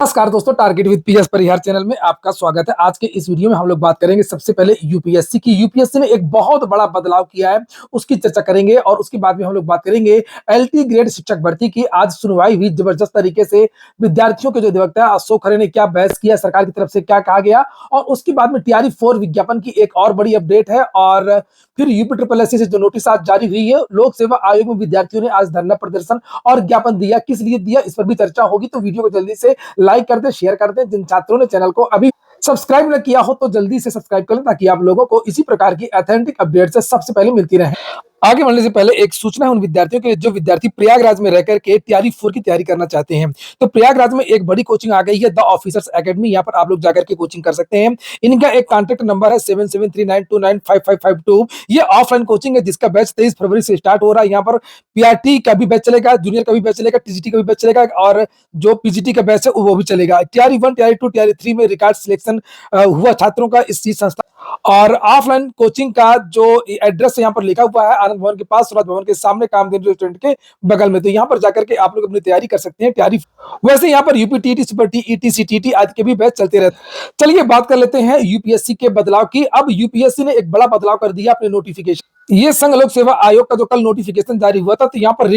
नमस्कार दोस्तों, target with PS Parihar channel में आपका स्वागत है। आज के इस वीडियो में हम लोग बात करेंगे सबसे पहले यूपीएससी की। यूपीएससी ने एक बहुत बड़ा बदलाव किया है, उसकी चर्चा करेंगे और उसके बाद में हम लोग बात करेंगे एलटी ग्रेड शिक्षक भर्ती की। आज सुनवाई हुई जबरदस्त तरीके से। विद्यार्थियों के जो अधिवक्ता अशोक खरे ने क्या बहस किया, सरकार की तरफ से क्या कहा गया, और उसके बाद में टीआरई 4 विज्ञापन की एक और बड़ी अपडेट है। और फिर यूपी ट्रिपल एससी से जो नोटिस आज जारी हुई है, लोक सेवा आयोग में विद्यार्थियों ने आज धरना प्रदर्शन और ज्ञापन दिया। किस लिए दिया, इस पर भी चर्चा होगी। तो वीडियो को जल्दी से लाइक कर दें, शेयर कर दें। जिन छात्रों ने चैनल को अभी सब्सक्राइब न किया हो तो जल्दी से सब्सक्राइब कर लें, ताकि आप लोगों को इसी प्रकार की ऑथेंटिक अपडेट से सबसे पहले मिलती रहे। आगे बढ़ने से पहले एक सूचना है उन विद्यार्थियों के लिए जो विद्यार्थी प्रयागराज में रहकर के टीआरई 4 की तैयारी करना चाहते हैं। तो प्रयागराज में एक बड़ी कोचिंग आ गई है, द ऑफिसर्स एकेडमी। यहाँ पर आप लोग जाकर के कोचिंग कर सकते हैं। इनका एक कॉन्टैक्ट नंबर है 7739295552। ये ऑफलाइन कोचिंग है जिसका बैच 23 फरवरी से स्टार्ट हो रहा है। यहाँ पर पीआरटी का भी बैच चलेगा, जूनियर का भी बैच चलेगा, टीजीटी का भी बैच चलेगा, और जो पीजीटी का बैच है वो भी चलेगा। टीआरई 1, टीआरई 2, टीआरई 3 में रिकॉर्ड सिलेक्शन हुआ छात्रों का इस संस्था। और ऑफलाइन कोचिंग का जो एड्रेस यहाँ पर लिखा हुआ है, आनंद भवन के पास, स्वराज भवन के सामने, कामधेनु रेस्टोरेंट के बगल में। तो यहाँ पर जाकर के आप लोग अपनी तैयारी कर सकते हैं तैयारी। वैसे यहाँ पर UP TT, super T, ET, CTT आदि के भी बैच चलते रहते हैं। चलिए बात कर लेते हैं यूपीएससी के बदलाव की। अब यूपीएससी ने एक बड़ा बदलाव कर दिया अपने नोटिफिकेशन। ये संघ लोक सेवा आयोग का जो कल नोटिफिकेशन जारी हुआ था, तो यहाँ पर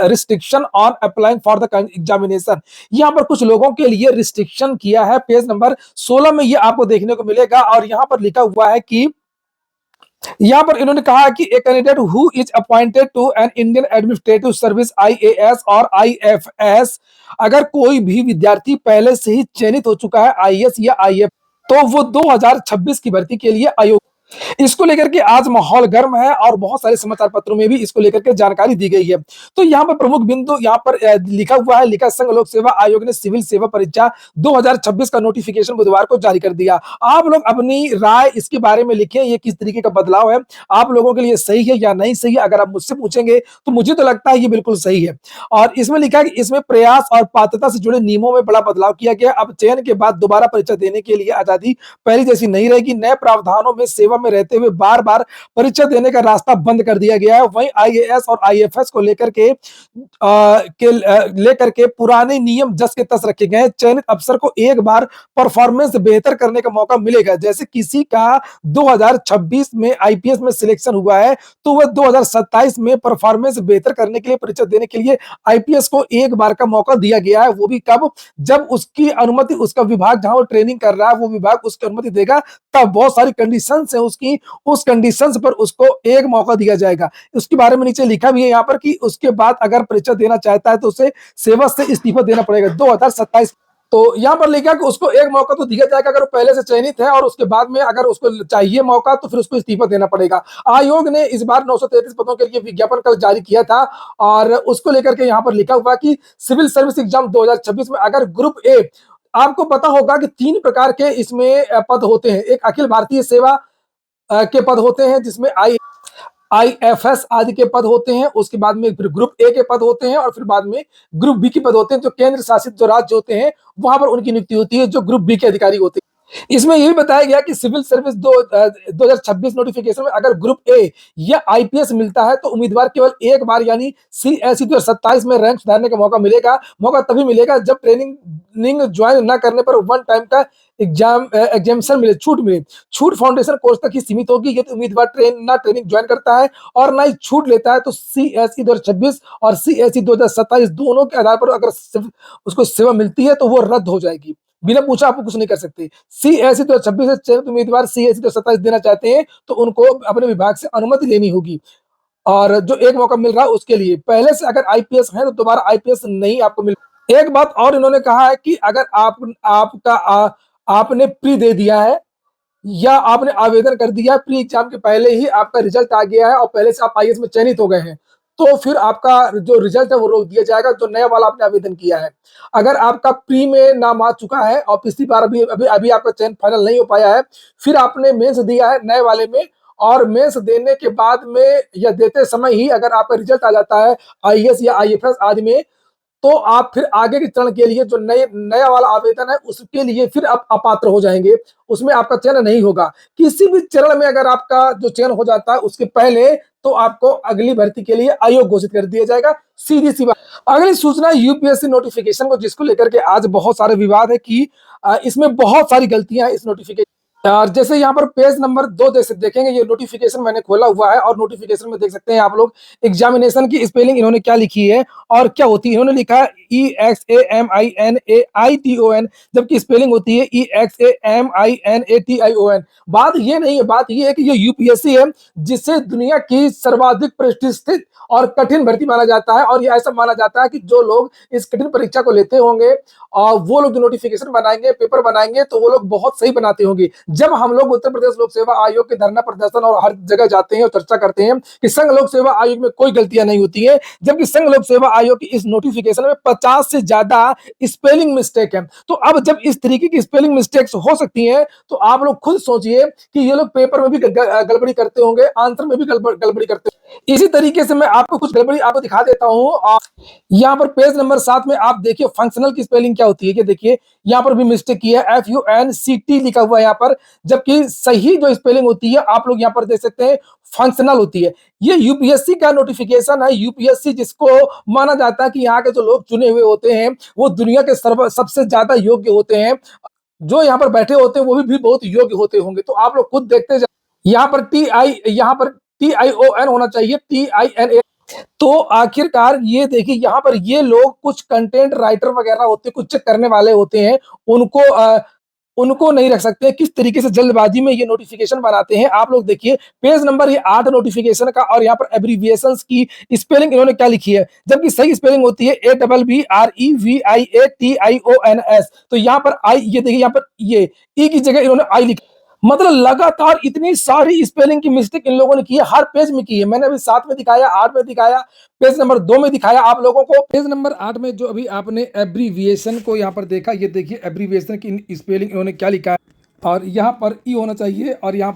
restriction on applying for the examination, यहाँ पर कुछ लोगों के लिए रिस्ट्रिक्शन किया है। पेज नंबर 16 में ये आपको देखने को मिलेगा। और यहाँ पर लिखा हुआ है कि यहां पर इन्होंने कहा कि a candidate who is appointed to an Indian Administrative Service IAS और आईएफएस, अगर कोई भी विद्यार्थी पहले से ही चयनित हो चुका है आईएएस या आईएफ, तो वो 2026 की भर्ती के लिए आयोग। इसको लेकर के आज माहौल गर्म है और बहुत सारे समाचार पत्रों में भी इसको लेकर के जानकारी दी गई है। तो यहाँ पर प्रमुख बिंदु यहाँ पर लिखा हुआ है, लिखा संघ लोक सेवा आयोग ने सिविल सेवा परीक्षा 2026 का नोटिफिकेशन बुधवार को जारी कर दिया। आप लोग अपनी राय इसके बारे में लिखें, ये किस तरीके का बदलाव है, आप लोगों के लिए सही है या नहीं सही है। अगर आप मुझसे पूछेंगे तो मुझे तो लगता है ये बिल्कुल सही है। और इसमें लिखा है कि इसमें प्रयास और पात्रता से जुड़े नियमों में बड़ा बदलाव किया गया। अब चयन के बाद दोबारा परीक्षा देने के लिए आजादी पहले जैसी नहीं रहेगी। नए प्रावधानों में सेवा में रहते हुए बार बार परीक्षा देने का रास्ता बंद कर दिया गया है। वहीं आईएएस और आईएफएस को लेकर के पुराने नियम जस के तस रखे गए हैं। चयनित अफसर को एक बार परफॉर्मेंस बेहतर करने का मौका मिलेगा। जैसे किसी का 2026 में आईपीएस में सिलेक्शन हुआ है, तो वह 2027 में परफॉर्मेंस बेहतर करने के लिए परीक्षा देने के लिए आईपीएस को एक बार का मौका दिया गया है। वो भी कब, जब उसकी अनुमति, उसका विभाग जहां वो ट्रेनिंग कर रहा है वो विभाग उसकी अनुमति देगा, तब बहुत सारी कंडीशंस है उसकी, उस कंडीशंस पर उसको एक मौका दिया जाएगा। उसके बारे में नीचे लिखा भी है यहाँ पर कि उसके बाद अगर परीक्षा देना चाहता है तो उसे सेवा से इस्तीफा देना पड़ेगा 2027। तो यहाँ पर लिखा कि उसको एक मौका तो दिया जाएगा अगर वो पहले से चयनित है, और उसके बाद में अगर उसको चाहिए मौका तो फिर उसको इस्तीफा देना पड़ेगा। आयोग ने इस बार 933 पदों के लिए विज्ञापन कल जारी किया था, और उसको लेकर के यहाँ पर लिखा हुआ कि सिविल सर्विस एग्जाम 2026 में अगर ग्रुप ए, आपको पता होगा कि 3 प्रकार के इसमें पद होते हैं। एक अखिल भारतीय सेवा के पद होते हैं, जिसमें आईएफएस आदि के पद होते हैं। उसके बाद में फिर ग्रुप ए के पद होते हैं, और फिर बाद में ग्रुप बी के पद होते हैं। जो केंद्र शासित जो राज्य होते हैं वहां पर उनकी नियुक्ति होती है, जो ग्रुप बी के अधिकारी होते हैं। इसमें यह भी बताया गया कि सिविल सर्विस 2026 नोटिफिकेशन में अगर ग्रुप ए या आईपीएस मिलता है तो उम्मीदवार केवल एक बार यानी सीएसई 2027 में रैंक सुधारने का मौका मिलेगा। मौका तभी मिलेगा जब ट्रेनिंग ज्वाइन न करने पर वन टाइम का एग्जामिशन मिले, छूट मिले। छूट फाउंडेशन कोर्स तक ही सीमित होगी। यदि उम्मीदवार ट्रेनिंग ज्वाइन करता है और ना ही छूट लेता है तो सीएसई 2026 और सीएसई 2027 दोनों के आधार पर अगर उसको सेवा मिलती है तो वो रद्द हो जाएगी। बिना पूछा आपको कुछ नहीं कर सकते। सीएसई 2026 से चयनित उम्मीदवार सीएसई 2027 देना चाहते हैं तो उनको अपने विभाग से अनुमति लेनी होगी। और जो एक मौका मिल रहा है उसके लिए, पहले से अगर आईपीएस है तो दोबारा आईपीएस नहीं आपको मिल। एक बात और इन्होंने कहा है कि अगर आपने प्री दे दिया है या आपने आवेदन कर दिया है, प्री एग्जाम के पहले ही आपका रिजल्ट आ गया है और पहले से आप आईएएस में चयनित हो गए हैं, तो फिर आपका जो रिजल्ट है वो रोक दिया जाएगा, जो नया वाला आपने आवेदन किया है। अगर आपका प्री में नाम आ चुका है और पिछली बार अभी अभी अभी आपका चयन फाइनल नहीं हो पाया है, फिर आपने मेंस दिया है नए वाले में, और मेंस देने के बाद में या देते समय ही अगर आपका रिजल्ट आ जाता है आईएएस या आईएफएस आदि में, तो आप फिर आगे के चरण के लिए जो नया वाला आवेदन है उसके लिए फिर आप अपात्र हो जाएंगे, उसमें आपका चयन नहीं होगा। किसी भी चरण में अगर आपका जो चयन हो जाता है उसके पहले तो आपको अगली भर्ती के लिए आयोग घोषित कर दिया जाएगा, सीधी सी बात। अगली सूचना यूपीएससी नोटिफिकेशन को, जिसको लेकर के आज बहुत सारे विवाद है कि इसमें बहुत सारी गलतियां हैं इस नोटिफिकेशन। और जैसे यहाँ पर पेज नंबर 2 देखेंगे, ये नोटिफिकेशन मैंने खोला हुआ है और नोटिफिकेशन में देख सकते हैं आप लोग एग्जामिनेशन की स्पेलिंग इन्होंने क्या लिखी है और क्या होती है। इन्होंने लिखा है EXAMINAITON, जबकि स्पेलिंग होती है EXAMINATION। बात ये नहीं है, बात ये है कि ये यूपीएससी है जिसे दुनिया की सर्वाधिक प्रतिष्ठित और कठिन भर्ती माना जाता है, और ये ऐसा माना जाता है कि जो लोग इस कठिन परीक्षा को लेते होंगे और वो लोग जो नोटिफिकेशन बनाएंगे, पेपर बनाएंगे, तो वो लोग बहुत सही बनाते होंगे। जब हम लोग उत्तर प्रदेश लोक सेवा आयोग के धरना प्रदर्शन और हर जगह जाते हैं और चर्चा करते हैं कि संघ लोक सेवा आयोग में कोई गलतियां नहीं होती है, जबकि संघ लोक सेवा आयोग की इस नोटिफिकेशन में 50 से ज्यादा स्पेलिंग मिस्टेक है। तो अब जब इस तरीके की स्पेलिंग मिस्टेक्स हो सकती हैं तो आप लोग खुद सोचिए कि ये लोग पेपर में भी गड़बड़ी करते होंगे, आंसर में भी गड़बड़ी करते होंगे। इसी तरीके से मैं आपको कुछ गड़बड़ी आपको दिखा देता हूं। यहाँ पर पेज नंबर 7 में आप देखिए फंक्शनल की स्पेलिंग क्या होती है। कि देखिए यहाँ पर भी मिस्टेक की है, FUNCT लिखा हुआ है यहाँ पर, जबकि सही जो स्पेलिंग होती है आप लोग यहाँ पर देख सकते हैं फंक्शनल होती है। ये यूपीएससी का नोटिफिकेशन है। यूपीएससी जिसको माना जाता है कि यहाँ के जो लोग चुने हुए होते हैं वो दुनिया के सबसे ज्यादा योग्य होते हैं, जो यहाँ पर बैठे होते हैं वो भी बहुत योग्य होते होंगे। तो आप लोग खुद देखते जाए, यहाँ पर TION होना चाहिए, TINA। तो आखिरकार ये देखिए यहाँ पर ये लोग कुछ कंटेंट राइटर वगैरह होते हैं, कुछ चेक करने वाले होते हैं, उनको नहीं रख सकते। किस तरीके से जल्दबाजी में ये नोटिफिकेशन बनाते हैं आप लोग देखिए। पेज नंबर ये 8 नोटिफिकेशन का, और यहाँ पर एब्रीविएशंस की स्पेलिंग इन्होंने क्या लिखी है, जबकि सही स्पेलिंग होती है ABBREVIATIONS। तो यहाँ पर आई, ये देखिए यहाँ पर ये ई की जगह इन्होंने आई लिखा। मतलब लगातार इतनी सारी स्पेलिंग की मिस्टेक इन लोगों ने की है, हर पेज में की है। मैंने अभी 7 में दिखाया, 8 में दिखाया, पेज नंबर 2 में दिखाया आप लोगों को। पेज नंबर 8 में जो अभी आपने एब्रीविएशन को यहाँ पर देखा, ये देखिए एब्रीविएशन की स्पेलिंग इन्होंने क्या लिखा है, और यहाँ पर ई होना चाहिए और यहाँ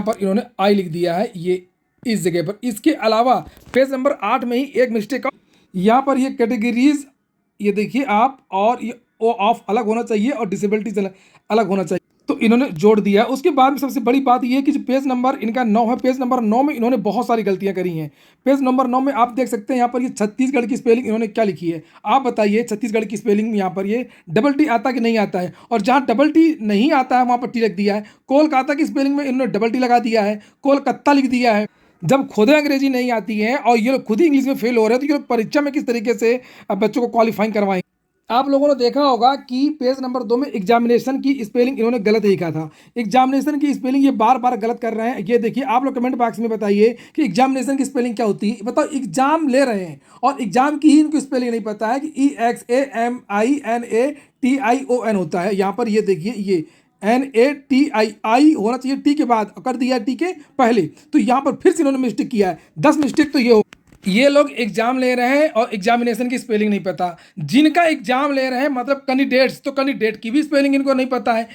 पर इन्होंने आई लिख दिया है ये इस जगह पर। इसके अलावा पेज नंबर 8 में ही एक मिस्टेक, यहाँ पर ये कैटेगरीज ये देखिए आप, और ये ओ ऑफ अलग होना चाहिए और डिसेबिलिटीज अलग होना चाहिए, तो इन्होंने जोड़ दिया। उसके बाद में सबसे बड़ी बात यह है कि जो पेज नंबर इनका 9 है, पेज नंबर 9 में इन्होंने बहुत सारी गलतियां करी हैं। पेज नंबर 9 में आप देख सकते हैं यहाँ पर ये छत्तीसगढ़ की स्पेलिंग इन्होंने क्या लिखी है। आप बताइए छत्तीसगढ़ की स्पेलिंग यहाँ पर ये डबल टी आता कि नहीं आता है, और जहाँ डबल टी नहीं आता है वहाँ पर टी लिख दिया है। कोलकाता की स्पेलिंग में इन्होंने डबल टी लगा दिया है, कोलकाता लिख दिया है। जब खुद अंग्रेजी नहीं आती है और ये लोग खुद ही इंग्लिश में फेल हो रहे हैं, तो ये लोग परीक्षा में किस तरीके से बच्चों को क्वालिफाइंग करवाएं। आप लोगों ने देखा होगा कि पेज नंबर 2 में एग्जामिनेशन की स्पेलिंग इन्होंने गलत लिखा था। एग्जामिनेशन की स्पेलिंग ये बार बार गलत कर रहे हैं। ये देखिए आप लोग कमेंट बॉक्स में बताइए कि एग्जामिनेशन की स्पेलिंग क्या होती है। बताओ, एग्जाम ले रहे हैं और एग्जाम की ही इनको स्पेलिंग नहीं पता है कि EXAMINATION होता है। यहाँ पर ये देखिए ये NATI होना चाहिए टी के बाद, कर दिया टी के पहले, तो यहाँ पर फिर से इन्होंने मिस्टेक किया है। 10 मिस्टेक तो ये हो। ये लोग एग्जाम ले रहे हैं और एग्जामिनेशन की स्पेलिंग नहीं पता। जिनका एग्जाम ले रहे हैं मतलब कैंडिडेट्स, तो कैंडिडेट की भी स्पेलिंग इनको नहीं पता है।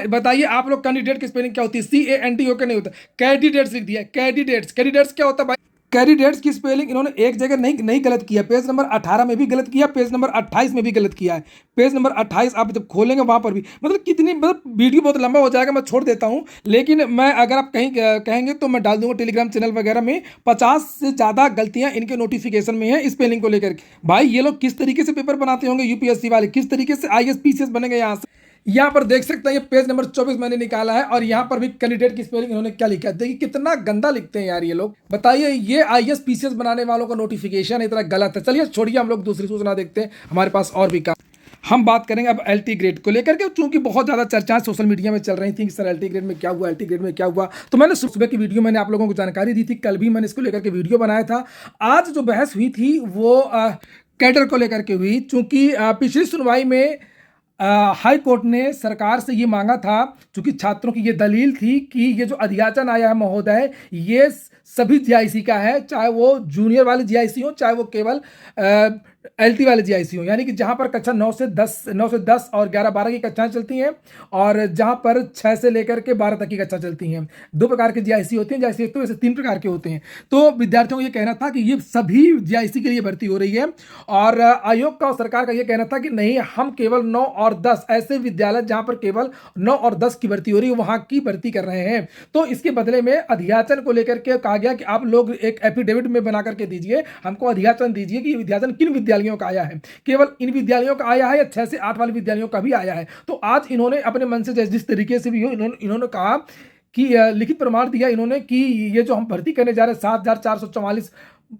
बताइए आप लोग कैंडिडेट की स्पेलिंग क्या होती है? CANDO नहीं होता, कैंडिडेट्स लिख दिया। कैंडिडेट्स क्या होता है भाई? कैंडिडेट्स की स्पेलिंग इन्होंने एक जगह नहीं गलत किया, पेज नंबर 18 में भी गलत किया, पेज नंबर 28 में भी गलत किया है। पेज नंबर 28 आप जब खोलेंगे वहां पर भी मतलब वीडियो बहुत लंबा हो जाएगा, मैं छोड़ देता हूं। लेकिन मैं अगर आप कहीं कहेंगे तो मैं डाल दूंगा टेलीग्राम चैनल वगैरह में। 50 से ज़्यादा गलतियां इनके नोटिफिकेशन में है स्पेलिंग को लेकर। भाई ये लोग किस तरीके से पेपर बनाते होंगे यूपीएससी वाले, किस तरीके से IAS PCS बनेंगे यहाँ से। यहाँ पर देख सकते हैं ये पेज नंबर 24 मैंने निकाला है, और यहाँ पर भी कैंडिडेट की स्पेलिंग इन्होंने क्या लिखा है। देखिए कितना गंदा लिखते हैं यार ये लोग। बताइए ये IAS PCS बनाने वालों का नोटिफिकेशन इतना गलत है। चलिए छोड़िए, हम लोग दूसरी सूचना देखते हैं, हमारे पास और भी काम। हम बात करेंगे अब LT ग्रेड को लेकर के, चूंकि बहुत ज़्यादा चर्चाएं सोशल मीडिया में चल रही थी कि सर LT ग्रेड में क्या हुआ, LT ग्रेड में क्या हुआ। तो मैंने सुबह की वीडियो मैंने आप लोगों को जानकारी दी थी, कल भी मैंने इसको लेकर के वीडियो बनाया था। आज जो बहस हुई थी वो कैडर को लेकर के हुई, चूँकि पिछली सुनवाई में हाई कोर्ट ने सरकार से ये मांगा था, चूंकि छात्रों की ये दलील थी कि ये जो अध्याचन आया है महोदय, ये सभी GIC का है, चाहे वो जूनियर वाले GIC हो, चाहे वो केवल एलटी वाले जीआईसी हो, यानी कि जहां पर कक्षा 9 से 10 और 11-12 की कक्षाएं चलती हैं, और जहां पर 6 से लेकर के 12 तक की कक्षा चलती हैं। दो प्रकार के जीआईसी होते हैं, जीआईसी एक तो वैसे 3 प्रकार के होते हैं। तो विद्यार्थियों को ये कहना था कि ये सभी जीआईसी के लिए भर्ती हो रही है, और आयोग का और सरकार का ये कहना था कि नहीं, हम केवल 9 और 10 ऐसे विद्यालय जहां पर केवल 9 और 10 की भर्ती हो रही है वहां की भर्ती कर रहे हैं। तो इसके बदले में अध्याचन को लेकर के कहा गया कि आप लोग एक एफिडेविट में बना करके दीजिए, हमको अध्याचन दीजिए कि विध्याचन किन विद्यालयों का आया है, केवल इन विद्यालयों का आया है या 6 से 8 वाले विद्यालयों का भी आया है। तो आज इन्होंने अपने मन से जिस तरीके से भी हो, इन्होंने कहा कि लिखित प्रमाण दिया इन्होंने कि ये जो हम भर्ती करने जा रहे हैं 7,444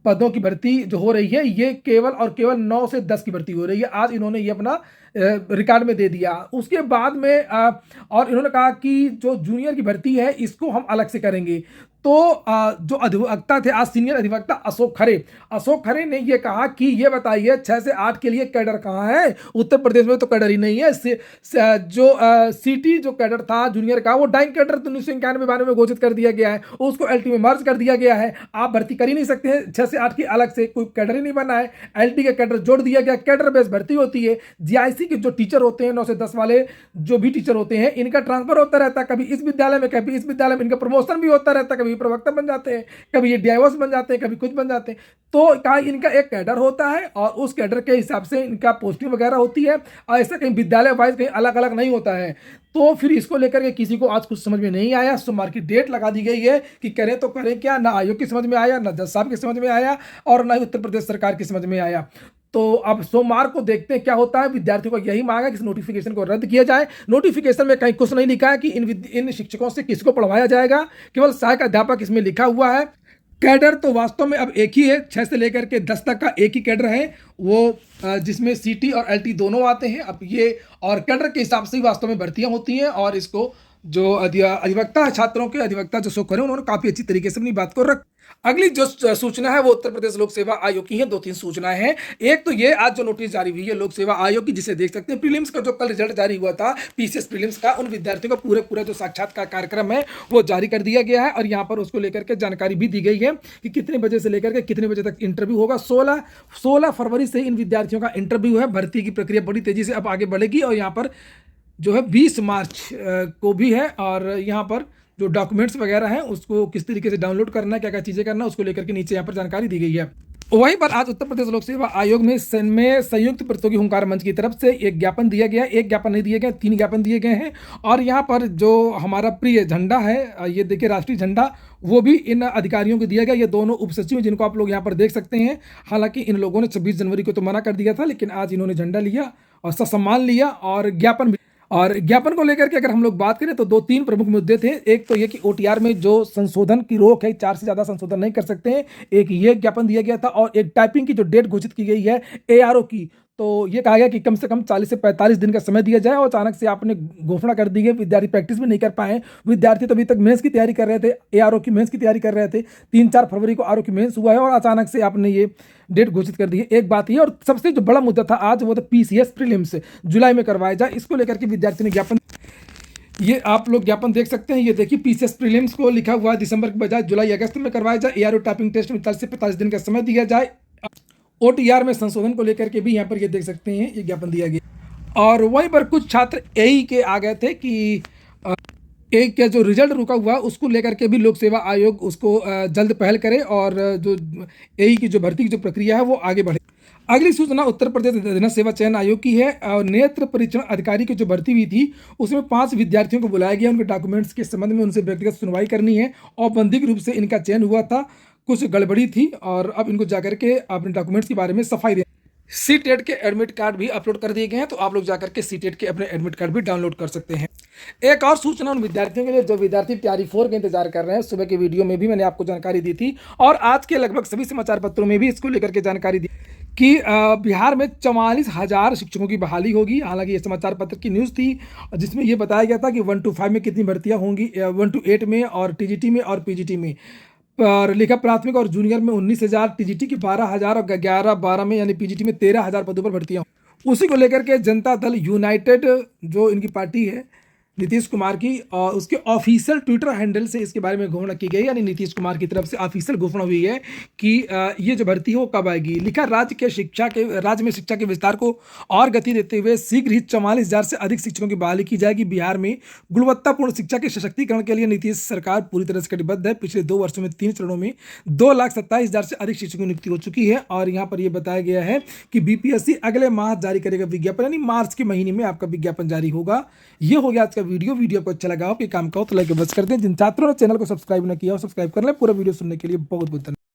पदों की भर्ती जो हो रही है, ये केवल और केवल 9 से 10 की भर्ती हो रही है। आज इन्होंने ये अपना रिकॉर्ड में दे दिया। उसके बाद में और इन्होंने कहा कि जो जूनियर की भर्ती है इसको हम अलग से करेंगे। तो जो अधिवक्ता थे आज सीनियर अधिवक्ता अशोक खरे ने ये कहा कि ये बताइए 6 से 8 के लिए कैडर कहाँ है? उत्तर प्रदेश में तो कैडर ही नहीं है। जो सीटी जो कैडर था जूनियर का, वो डाइंग कैडर तो 1991-92 में घोषित कर दिया गया है, उसको एलटी में मर्ज कर दिया गया है। आप भर्ती कर ही नहीं सकते हैं 6 से 8 की अलग से, कोई कैडर ही नहीं बना है। एलटी का कैडर जोड़ दिया गया, कैडर बेस भर्ती होती है। जीआईसी के जो टीचर होते हैं 9 से 10 वाले जो भी टीचर होते हैं, इनका ट्रांसफर होता रहता है, कभी इस विद्यालय में कभी इस विद्यालय में, इनका प्रमोशन भी होता रहता है, कभी प्रवक्ता बन जाते हैं, कभी ये डीआईओस बन जाते हैं, कभी कुछ बन जाते हैं। तो कहा इनका एक कैडर होता है और उस कैडर के हिसाब से इनका पोस्टिंग वगैरह होती है, और ऐसा कहीं विद्यालय वाइज कहीं अलग अलग नहीं होता है। तो फिर इसको लेकर के किसी को आज कुछ समझ में नहीं आया। सोमवार की डेट लगा दी गई है कि करें तो करें क्या, ना आयोग की समझ में आया, ना जज साहब की समझ में आया, और ना ही उत्तर प्रदेश सरकार की समझ में आया। तो अब सोमवार को देखते हैं क्या होता है। विद्यार्थियों को यही मांग है कि इस नोटिफिकेशन को रद्द किया जाए। नोटिफिकेशन में कहीं कुछ नहीं लिखा है कि इन शिक्षकों से किसको पढ़वाया जाएगा, केवल सहायक अध्यापक इसमें लिखा हुआ है। कैडर तो वास्तव में अब एक ही है, 6 से लेकर के 10 तक का एक ही कैडर है, वो जिसमें सीटी और एलटी दोनों आते हैं। अब ये और कैडर के हिसाब से ही वास्तव में भर्तियां होती हैं, और इसको जो अधिवक्ता है, छात्रों के अधिवक्ता जो शोक करें, उन्होंने काफी अच्छी तरीके से अपनी बात को रख। अगली जो सूचना है वो उत्तर प्रदेश लोक सेवा आयोग की है। 2-3 सूचनाएं हैं। एक तो ये आज जो नोटिस जारी हुई है लोक सेवा आयोग की, जिसे देख सकते हैं प्रीलिम्स का जो कल रिजल्ट जारी हुआ था पीसीएस प्रीलिम्स का, उन विद्यार्थियों का पूरा जो साक्षात्कार कार्यक्रम है वो जारी कर दिया गया है, और यहाँ पर उसको लेकर के जानकारी भी दी गई है कि कितने बजे से लेकर के कितने बजे तक इंटरव्यू होगा। 16 फरवरी से इन विद्यार्थियों का इंटरव्यू है। भर्ती की प्रक्रिया बड़ी तेजी से अब आगे बढ़ेगी, और यहाँ पर जो है 20 मार्च को भी है, और यहाँ पर जो डॉक्यूमेंट्स वगैरह हैं उसको किस तरीके से डाउनलोड करना है, क्या क्या चीज़ें करना है, उसको लेकर के नीचे यहाँ पर जानकारी दी गई है। वहीं पर आज उत्तर प्रदेश लोक सेवा आयोग में संयुक्त प्रतियोगी हुंकार मंच की तरफ से एक ज्ञापन दिया गया, एक ज्ञापन नहीं दिए गए, 3 ज्ञापन दिए गए हैं। और यहाँ पर जो हमारा प्रिय झंडा है, ये देखिए राष्ट्रीय झंडा, वो भी इन अधिकारियों को दिया गया। ये दोनों उप सचिव जिनको आप लोग यहाँ पर देख सकते हैं। हालांकि इन लोगों ने 26 जनवरी को तो मना कर दिया था, लेकिन आज इन्होंने झंडा लिया और सम्मान लिया, और ज्ञापन को लेकर के अगर हम लोग बात करें तो 2-3 प्रमुख मुद्दे थे। एक तो ये कि ओटीआर में जो संशोधन की रोक है, 4 से ज़्यादा संशोधन नहीं कर सकते हैं, एक ये ज्ञापन दिया गया था। और एक टाइपिंग की जो डेट घोषित की गई है एआरओ की, तो ये कहा गया कि कम से कम 40 से 45 दिन का समय दिया जाए। और अचानक से आपने घोषणा कर दी है, विद्यार्थी प्रैक्टिस भी नहीं कर पाए। विद्यार्थी तो अभी तक मेंस की तैयारी कर रहे थे, एआरओ की मेंस की तैयारी कर रहे थे। 3-4 फरवरी को आरओ की मेंस हुआ है, और अचानक से आपने ये डेट घोषित कर दी है। एक बात ये, और सबसे जो बड़ा मुद्दा था आज वो था पीसीएस प्रीलिम्स जुलाई में करवाया जाए। इसको लेकर के विद्यार्थी ने ज्ञापन, ये आप लोग ज्ञापन देख सकते हैं। ये देखिए पीसीएस प्रीलिम्स को लिखा हुआ है दिसंबर के बजाय जुलाई अगस्त में करवाया जाए। एआरओ टाइपिंग टेस्ट में 40 से 45 दिन का समय दिया जाए। ओटीआर में संशोधन को लेकर के भी यहाँ पर ये देख सकते हैं, ये ज्ञापन दिया गया। और वहीं पर कुछ छात्र एई के आ गए थे कि एक का जो रिजल्ट रुका हुआ उसको लेकर के भी लोक सेवा आयोग उसको जल्द पहल करे, और जो एई की जो भर्ती की जो प्रक्रिया है वो आगे बढ़े। अगली सूचना उत्तर प्रदेश अधीनस्थ सेवा चयन आयोग की है। नेत्र परीक्षण अधिकारी की जो भर्ती हुई थी उसमें 5 विद्यार्थियों को बुलाया गया। उनके डॉक्यूमेंट्स के संबंध में उनसे व्यक्तिगत सुनवाई करनी है। औपबंधिक रूप से इनका चयन हुआ था, कुछ गड़बड़ी थी, और अब इनको जाकर के अपने डॉक्यूमेंट्स के बारे में सफाई दे। सीटेट के एडमिट कार्ड भी अपलोड कर दिए गए हैं, तो आप लोग जाकर के सीटेट के अपने एडमिट कार्ड भी डाउनलोड कर सकते हैं। एक और सूचना उन विद्यार्थियों के लिए जो विद्यार्थी तैयारी 4 का इंतजार कर रहे हैं। सुबह के वीडियो में भी मैंने आपको जानकारी दी थी, और आज के लगभग सभी समाचार पत्रों में भी इसको लेकर के जानकारी दी कि बिहार में 44,000 शिक्षकों की बहाली होगी। हालांकि ये समाचार पत्र की न्यूज़ थी, जिसमें ये बताया गया था कि 1 to 5 में कितनी भर्तियां होंगी, 1 to 8 में, और टीजीटी में और पीजीटी में। और लिखा प्राथमिक और जूनियर में 19,000, टीजीटी की 12,000, और 11-12 में यानी पीजीटी में 13,000 पदों पर भर्तियां। उसी को लेकर के जनता दल यूनाइटेड जो इनकी पार्टी है, नीतीश कुमार की उसके ऑफिशियल ट्विटर हैंडल से इसके बारे में घोषणा की गई, यानी नीतीश कुमार की तरफ से ऑफिशियल घोषणा हुई है कि ये जो भर्ती है वो कब आएगी। लिखा, राज्य में शिक्षा के विस्तार को और गति देते हुए शीघ्र ही 44,000 से अधिक शिक्षकों की बहाली की जाएगी। बिहार में गुणवत्तापूर्ण शिक्षा के सशक्तिकरण के लिए नीतीश सरकार पूरी तरह से कटिबद्ध है। पिछले 2 वर्षों में 3 चरणों में 2,27,000 से अधिक शिक्षकों की नियुक्ति हो चुकी है। और यहाँ पर यह बताया गया है कि बीपीएससी अगले माह जारी करेगा विज्ञापन, यानी मार्च के महीने में आपका विज्ञापन जारी होगा। ये हो गया आज का वीडियो को अच्छा लगा हो कि काम का हो तो लाइक बस कर दें। जिन छात्रों ने चैनल को सब्सक्राइब ना किया हो सब्सक्राइब कर लें। पूरा वीडियो सुनने के लिए बहुत बहुत धन्यवाद।